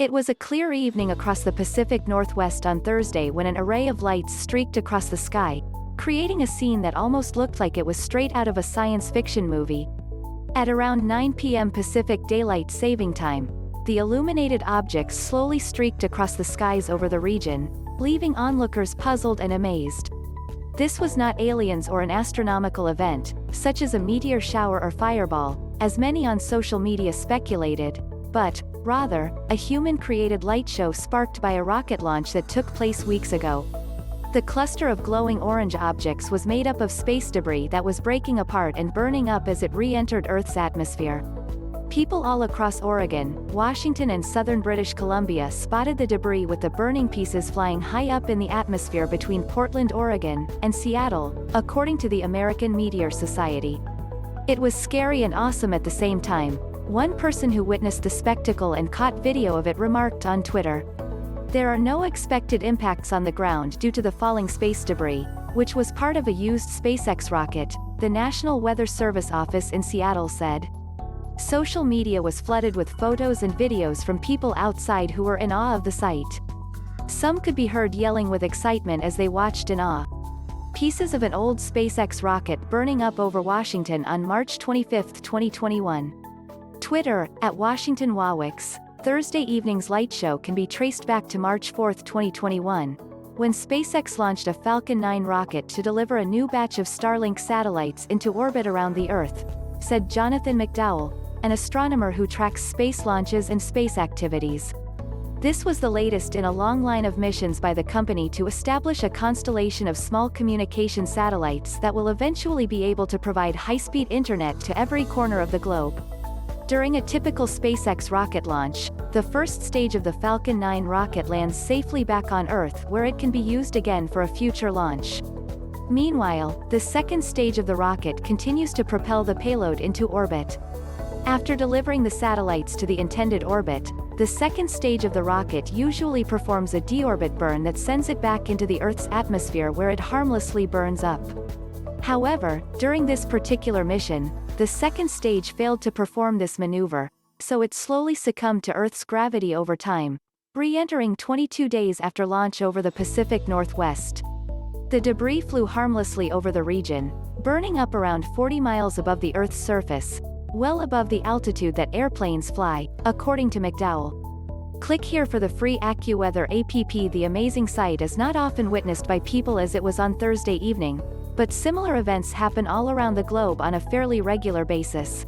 It was a clear evening across the Pacific Northwest on Thursday when an array of lights streaked across the sky, creating a scene that almost looked like it was straight out of a science fiction movie. At around 9 p.m. Pacific Daylight Saving Time, the illuminated objects slowly streaked across the skies over the region, leaving onlookers puzzled and amazed. This was not aliens or an astronomical event, such as a meteor shower or fireball, as many on social media speculated, but, rather, a human-created light show sparked by a rocket launch that took place weeks ago. The cluster of glowing orange objects was made up of space debris that was breaking apart and burning up as it re-entered Earth's atmosphere. People all across Oregon, Washington and southern British Columbia spotted the debris with the burning pieces flying high up in the atmosphere between Portland, Oregon, and Seattle, according to the American Meteor Society. It was scary and awesome at the same time, one person who witnessed the spectacle and caught video of it remarked on Twitter. There are no expected impacts on the ground due to the falling space debris, which was part of a used SpaceX rocket, the National Weather Service office in Seattle said. Social media was flooded with photos and videos from people outside who were in awe of the sight. Some could be heard yelling with excitement as they watched in awe. Pieces of an old SpaceX rocket burning up over Washington on March 25, 2021. Twitter, @WashingtonWawix. Thursday evening's light show can be traced back to March 4, 2021, when SpaceX launched a Falcon 9 rocket to deliver a new batch of Starlink satellites into orbit around the Earth, said Jonathan McDowell, an astronomer who tracks space launches and space activities. This was the latest in a long line of missions by the company to establish a constellation of small communication satellites that will eventually be able to provide high-speed internet to every corner of the globe. During a typical SpaceX rocket launch, the first stage of the Falcon 9 rocket lands safely back on Earth where it can be used again for a future launch. Meanwhile, the second stage of the rocket continues to propel the payload into orbit. After delivering the satellites to the intended orbit, the second stage of the rocket usually performs a deorbit burn that sends it back into the Earth's atmosphere where it harmlessly burns up. However, during this particular mission, the second stage failed to perform this maneuver, so it slowly succumbed to Earth's gravity over time, re-entering 22 days after launch over the Pacific Northwest. The debris flew harmlessly over the region, burning up around 40 miles above the Earth's surface, well above the altitude that airplanes fly, according to McDowell. Click here for the free AccuWeather app. The amazing sight is not often witnessed by people as it was on Thursday evening, but similar events happen all around the globe on a fairly regular basis.